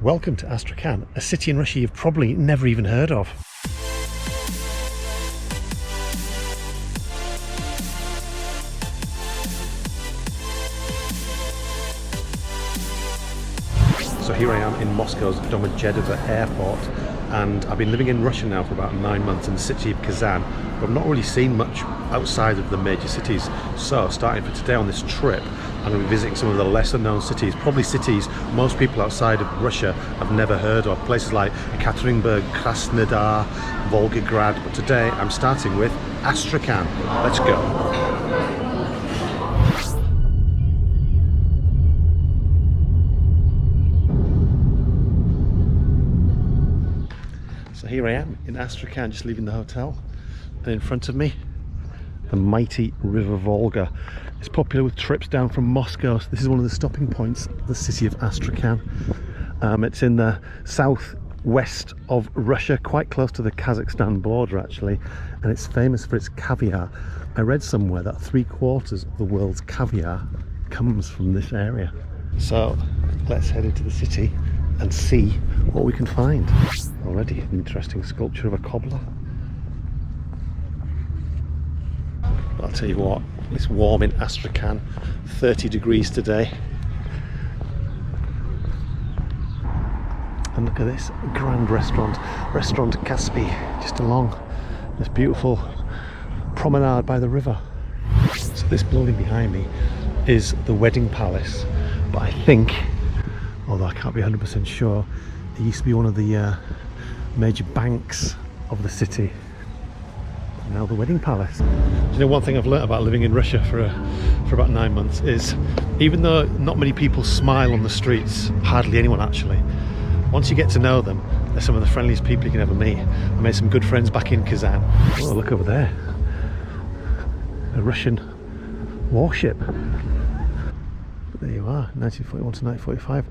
Welcome to Astrakhan, a city in Russia you've probably never even heard of. So here I am in Moscow's Domodedovo airport, and I've been living in Russia now for about 9 months in the city of Kazan, but I've not really seen much outside of the major cities. So starting for today on this trip, I'm going to be visiting some of the lesser known cities, probably cities most people outside of Russia have never heard of, places like Ekaterinburg, Krasnodar, Volgograd, but today I'm starting with Astrakhan. Let's go. So here I am in Astrakhan, just leaving the hotel, and in front of me, the mighty River Volga. It's popular with trips down from Moscow. So this is one of the stopping points of the city of Astrakhan. It's in the southwest of Russia, quite close to the Kazakhstan border actually, and it's famous for its caviar. I read somewhere that 3/4 of the world's caviar comes from this area. So let's head into the city and see what we can find. Already an interesting sculpture of a cobbler. But I'll tell you what, it's warm in Astrakhan, 30 degrees today. And look at this grand restaurant, Restaurant Kaspi, just along this beautiful promenade by the river. So this building behind me is the wedding palace, but I think, although I can't be 100% sure, it used to be one of the major banks of the city. Now the wedding palace. You know, one thing I've learnt about living in Russia for about 9 months is, even though not many people smile on the streets, hardly anyone actually, once you get to know them, they're some of the friendliest people you can ever meet. I made some good friends back in Kazan. Oh, look over there, a Russian warship. But there you are, 1941 to 1945,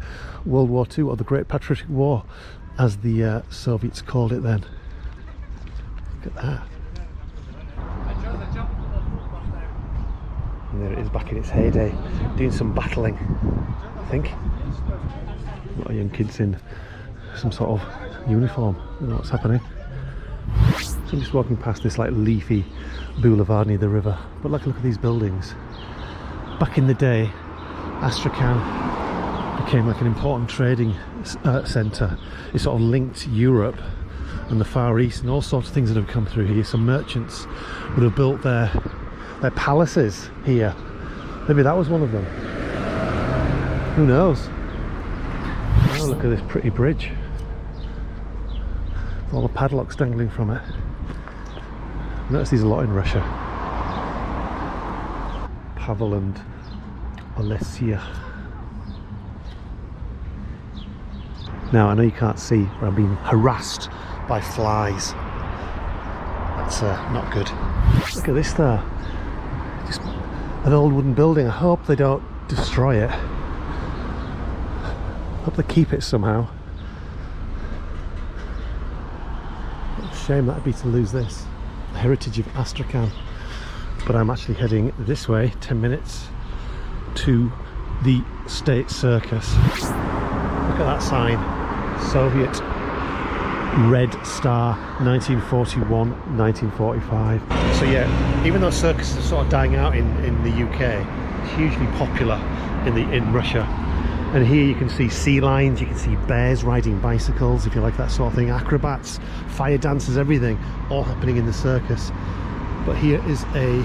World War II, or the Great Patriotic War, as the Soviets called it then. Look at that. And there it is back in its heyday, doing some battling, I think. A lot of young kids in some sort of uniform. I don't know what's happening. So I'm just walking past this like leafy boulevard near the river. But look at these buildings. Back in the day, Astrakhan became like an important trading centre. It sort of linked Europe and the Far East and all sorts of things that have come through here. Some merchants would have built their palaces here. Maybe that was one of them. Who knows? Oh, look at this pretty bridge with all the padlocks dangling from it. I notice these a lot in Russia. Pavel and Olesia. Now I know you can't see, but I'm being harassed by flies. That's not good. Look at this though. Just an old wooden building. I hope they don't destroy it. Hope they keep it somehow. What a shame that'd be to lose this. The heritage of Astrakhan. But I'm actually heading this way, 10 minutes, to the State Circus. Look at that sign. Soviet Red Star, 1941, 1945. So yeah, even though circuses are sort of dying out in the UK, hugely popular in Russia. And here you can see sea lions, you can see bears riding bicycles, if you like that sort of thing, acrobats, fire dancers, everything, all happening in the circus. But here is a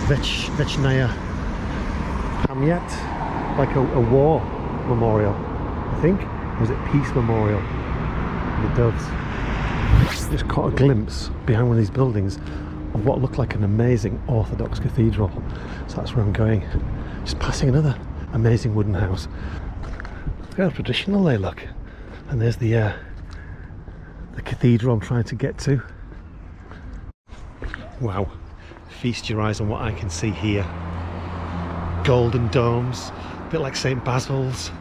Vechnaya Pamyat, like a war memorial, I think. Or was it peace memorial? The doves. Just caught a glimpse behind one of these buildings of what looked like an amazing Orthodox cathedral. So that's where I'm going. Just passing another amazing wooden house. Look how traditional they look. And there's the cathedral I'm trying to get to. Wow. Feast your eyes on what I can see here. Golden domes, a bit like St. Basil's.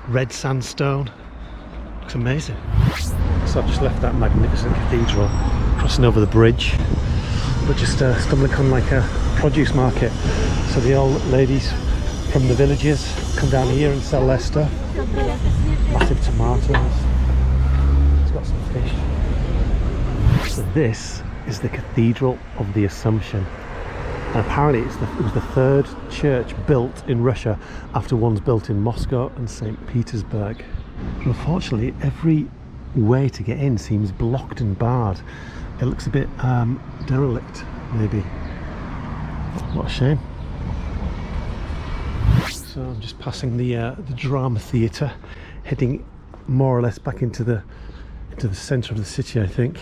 Red sandstone. Looks amazing. So I've just left that magnificent cathedral, crossing over the bridge, but just stumbling on like a produce market. So the old ladies from the villages come down here and sell their stuff. fountains. It's got some fish. So this is the Cathedral of the Assumption. And apparently it was the third church built in Russia after ones built in Moscow and St. Petersburg. But unfortunately, every way to get in seems blocked and barred. It looks a bit derelict, maybe. What a shame. So I'm just passing the drama theatre, heading more or less back into the centre of the city, I think.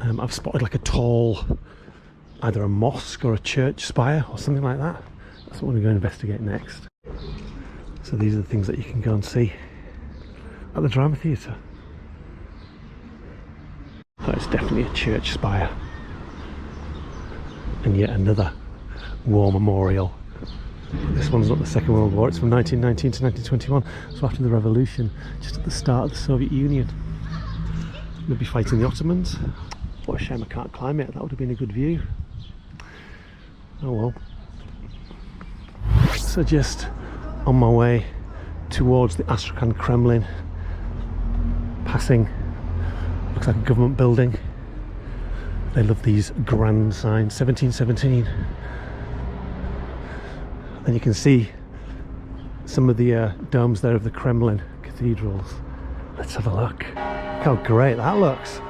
I've spotted like a tall, either a mosque or a church spire or something like that. That's what we're going to go investigate next. So these are the things that you can go and see at the drama theatre. Oh, it's definitely a church spire. And yet another war memorial. This one's not the Second World War, it's from 1919 to 1921, so after the revolution, just at the start of the Soviet Union. Maybe fighting the Ottomans. What a shame I can't climb it, that would have been a good view. Oh well. So just on my way towards the Astrakhan Kremlin, passing, looks like a government building. They love these grand signs, 1717. And you can see some of the domes there of the Kremlin cathedrals. Let's have a look. Look how great that looks.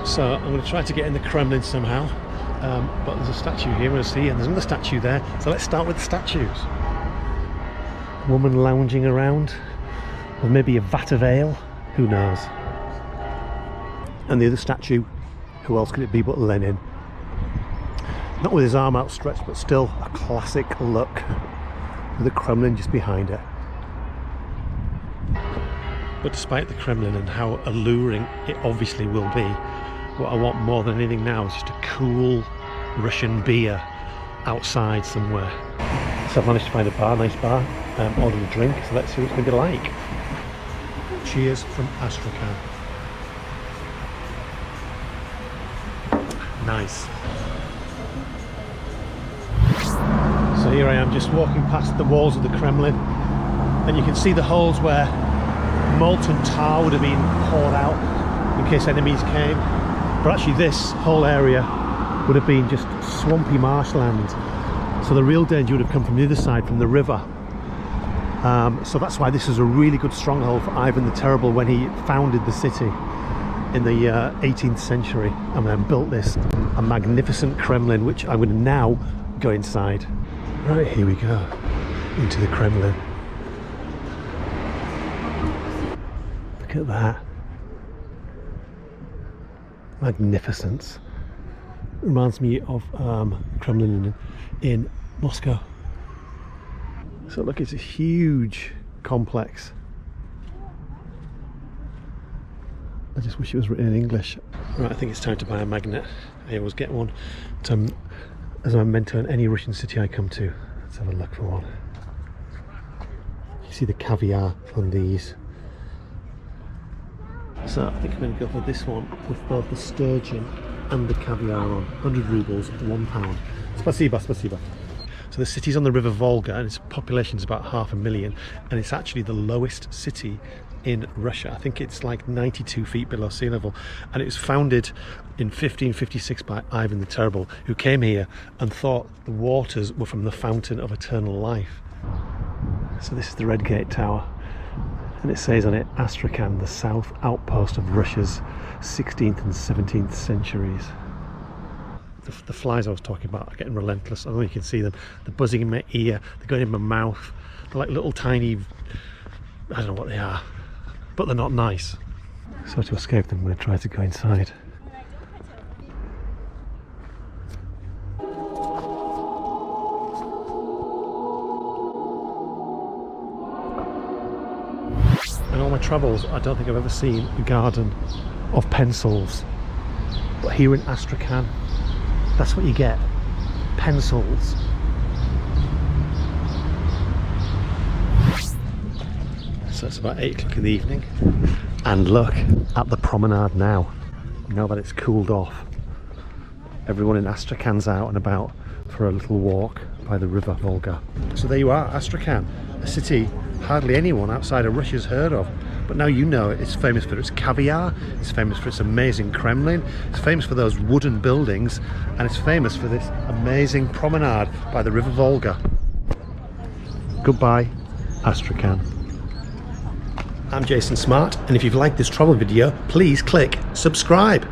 So I'm going to try to get in the Kremlin somehow, but there's a statue here, we'll see, and there's another statue there. So let's start with the statues. Woman lounging around with maybe a vat of ale, who knows. And the other statue, who else could it be but Lenin? Not with his arm outstretched, but still a classic look, with the Kremlin just behind it. But despite the Kremlin and how alluring it obviously will be, what I want more than anything now is just a cool Russian beer outside somewhere. So I've managed to find a bar, nice bar, ordered a drink, so let's see what it's going to be like. Cheers from Astrakhan. Nice. So here I am just walking past the walls of the Kremlin, and you can see the holes where molten tar would have been poured out in case enemies came. But actually this whole area would have been just swampy marshland. So the real danger would have come from the other side, from the river. So that's why this is a really good stronghold for Ivan the Terrible when he founded the city in the 18th century and then built this a magnificent Kremlin, which I'm going to now go inside. Right, here we go, into the Kremlin. Look at that. Magnificence. Reminds me of Kremlin in Moscow. So look, it's a huge complex. I just wish it was written in English. Right, I think it's time to buy a magnet. I always get one as a memento in any Russian city I come to. Let's have a look for one. You see the caviar on these. So I think I'm going to go for this one with both the sturgeon and the caviar on. 100 rubles, £1. Spasiba, spasiba. So the city's on the River Volga and its population is about 500,000, and it's actually the lowest city in Russia. I think it's like 92 feet below sea level, and it was founded in 1556 by Ivan the Terrible, who came here and thought the waters were from the fountain of eternal life. So this is the Red Gate Tower, and it says on it, Astrakhan, the south outpost of Russia's 16th and 17th centuries. The flies I was talking about are getting relentless. I don't know if you can see them. They're buzzing in my ear, they're going in my mouth. They're like little tiny, I don't know what they are, but they're not nice. So to escape them, I'm going to try to go inside. In all my travels, I don't think I've ever seen a garden of pencils. But here in Astrakhan, that's what you get. Pencils. So it's about 8 o'clock in the evening, and look at the promenade now. Now that it's cooled off, everyone in Astrakhan's out and about for a little walk by the river Volga. So there you are, Astrakhan, a city hardly anyone outside of Russia's heard of. But now you know it. It's famous for its caviar, it's famous for its amazing Kremlin, it's famous for those wooden buildings, and it's famous for this amazing promenade by the river Volga. Goodbye, Astrakhan. I'm Jason Smart, and if you've liked this travel video, please click subscribe.